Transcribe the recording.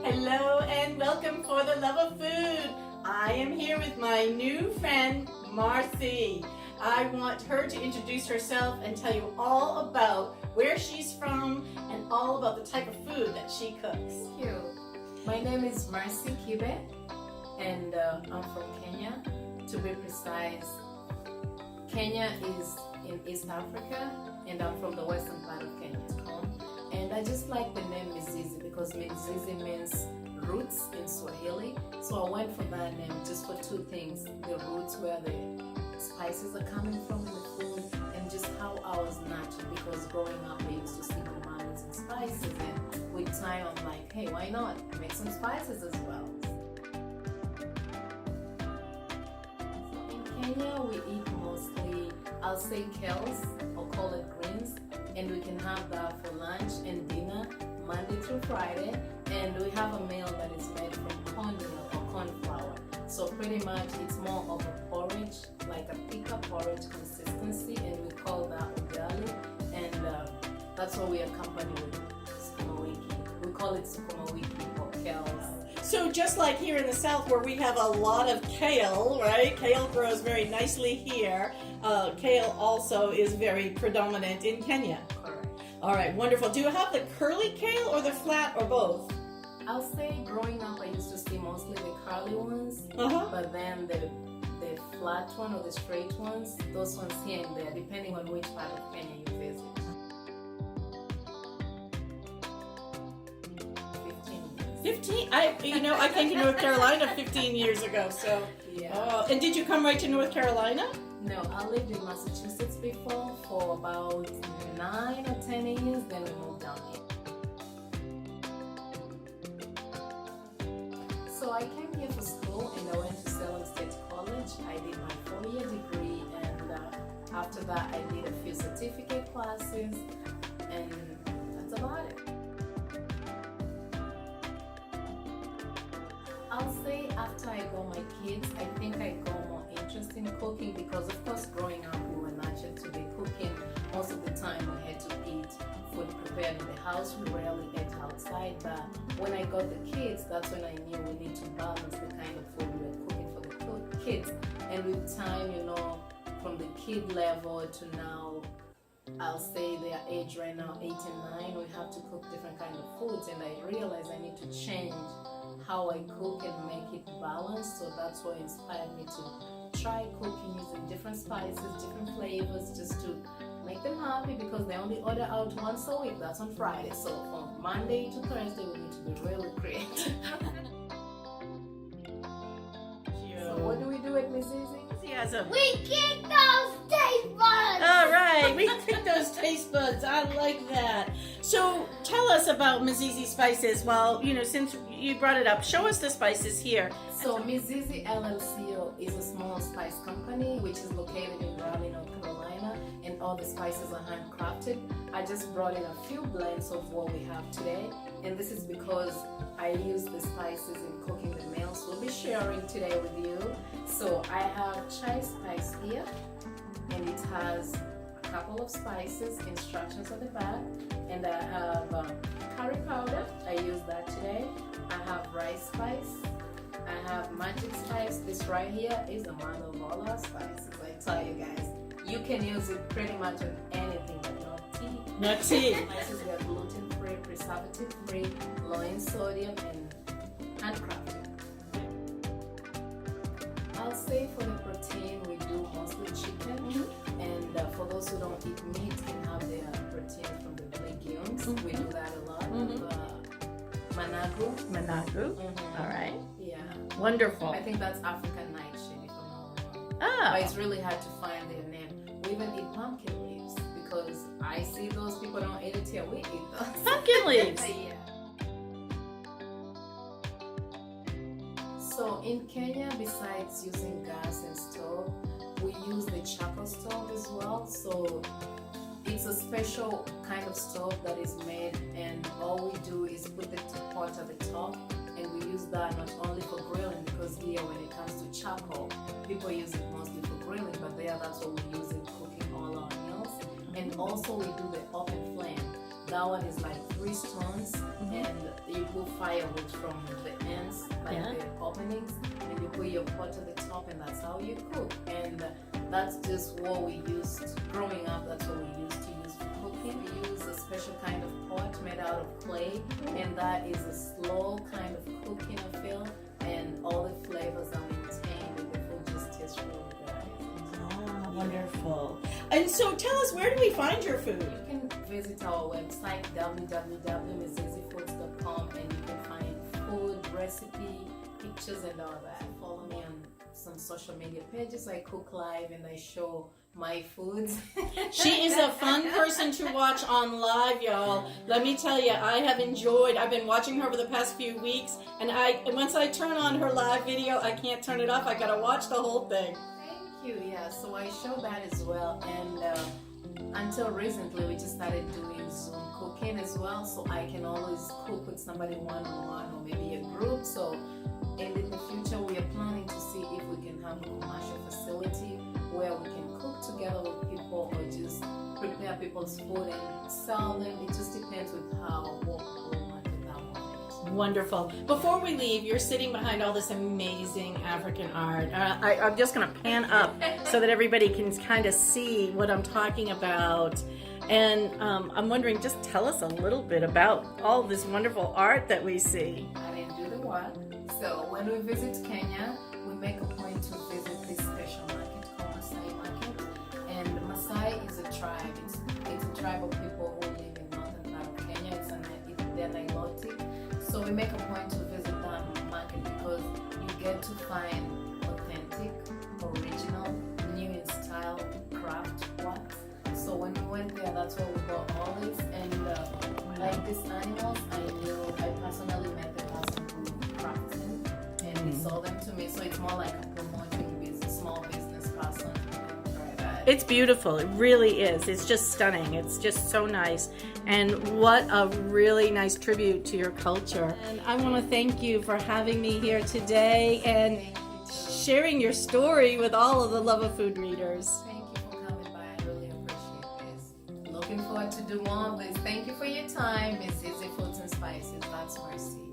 Hello and welcome for the love of food. I am here with my new friend, Marci. I want her to introduce herself and tell you all about where she's from and all about the type of food that she cooks. Thank you. My name is Marci Kibe, and I'm from Kenya. To be precise, Kenya is in East Africa, and I'm from the western part of Kenya. And I just like the name Mizizi because Mizizi means roots in Swahili. So I went for that name just for two things: the roots, where the spices are coming from in the food, and just how I was natural. Because growing up, I used to see my mom using spices, and with time, I'm like, hey, why not make some spices as well? So in Kenya, we eat mostly, I'll say kales, or call it greens, and we can have that for lunch and dinner, Monday through Friday. And we have a meal that is made from cornmeal or corn flour. So pretty much it's more of a porridge, like a thicker porridge consistency, and we call that ugali. And that's what we accompany with sukuma wiki. We call it sukuma wiki or kales. So just like here in the South where we have a lot of kale, right? Kale grows very nicely here. Kale also is very predominant in Kenya. Correct. All right, wonderful. Do you have the curly kale or the flat or both? I'll say growing up I used to see mostly the curly ones, but then the flat one or the straight ones, those ones here and there, depending on which part of Kenya you visit. 15? I came to North Carolina 15 years ago, so. Yeah. Oh, and did you come right to North Carolina? No, I lived in Massachusetts before for about 9 or 10 years, then we moved down here. So I came here for school and I went to Salem State College. I did my 4-year degree, and after that I did a few certificate classes, and that's about it. I'll say after I got my kids, I think I got more interest in cooking because, of course, growing up we were nurtured to be cooking. Most of the time we had to eat food prepared in the house. We rarely ate outside, but when I got the kids, that's when I knew we need to balance the kind of food we were cooking for the kids. And with time, from the kid level to now, I'll say their age right now, 8 and 9, we have to cook different kind of foods, and I realized I need to change how I cook and make it balanced. So that's what inspired me to try cooking using different spices, different flavors, just to make them happy, because they only order out once a week. That's on Friday. So from Monday to Thursday we need to be really creative. So what do we do at Mizizi? We kick those taste buds! All right, we kick those taste buds. I like that. So tell us about Mizizi Spices. Well, since you brought it up, show us the spices here. So Mizizi LLC is a small spice company which is located in Raleigh, North Carolina, and all the spices are handcrafted. I just brought in a few blends of what we have today, and this is because I use the spices in cooking the meals we'll be sharing today with you. So I have chai spice here, and it has a couple of spices, instructions at the back, and I have curry powder. I use that today. I have rice spice. I have magic spice. This right here is the mother of all our spices. I tell you guys, you can use it pretty much on anything, but not tea. Not tea. Spices are gluten-free, preservative-free, low in sodium, and handcrafted. I'll say for the protein, we do mostly chicken, and for those who don't eat meat, can have their protein from the legumes. We do that a lot. Managu. All right. Yeah. Wonderful. I think that's African nightshade, if I'm not wrong. Ah. But it's really hard to find their name. We even eat pumpkin leaves because I see those people don't eat it here. We eat those. Pumpkin leaves. Yeah. So in Kenya, besides using gas and stove, we use the charcoal stove as well. So it's a special kind of stove that is made, and all we do is put the pot at the top, and we use that not only for grilling, because here when it comes to charcoal, people use it mostly for grilling, but there that's what we use in cooking all our meals. And also we do the open flame. That one is like 3 stones, and pull firewood from the ends, like Yeah. the openings, and you put your pot at the top, and that's how you cook. And that's just what we used growing up. That's what we used to use for cooking. We use a special kind of pot made out of clay, and that is a slow kind of cooking, I feel. And all the flavors are maintained, and the food just tastes really good. Ah, wonderful. And so tell us, where do we find your food? You can visit our website www.mizizifoods.com, and you can find food, recipe, pictures, and all that. Follow me on some social media pages. I cook live and I show my foods. She is a fun person to watch on live, y'all. Let me tell you, I've been watching her over the past few weeks, and once I turn on her live video, I can't turn it off. I gotta watch the whole thing. Thank you. Yeah, so I show that as well. And until recently, we just started doing Zoom cooking as well, so I can always cook with somebody one-on-one or maybe a group. So and in the future, we are planning to see if we can have a commercial facility where we can cook together with people or just prepare people's food and sell them. It just depends with what we want at that moment. Wonderful. Before we leave, you're sitting behind all this amazing African art. I'm just going to pan up so that everybody can kind of see what I'm talking about. And I'm wondering, just tell us a little bit about all this wonderful art that we see. I didn't do the work. So when we visit Kenya, we make a point to visit this special market called Maasai Market. And Maasai is a tribe. It's a tribe of people who live in northern part of Kenya. They're Nilotic. So we make a point to visit that market because you get to find authentic, original, new in style craft work. So when we went there, that's where we got all this. And like these animals, I personally met the person who crafted them, and he sold them to me. So it's more like a promoting business, small business person. It's beautiful. It really is. It's just stunning. It's just so nice. And what a really nice tribute to your culture. And I want to thank you for having me here today and sharing your story with all of the Love of Food readers. Thank you for coming by. I really appreciate this. Looking forward to do more of this. Thank you for your time. Mizizi Foods and Spices. That's Marci.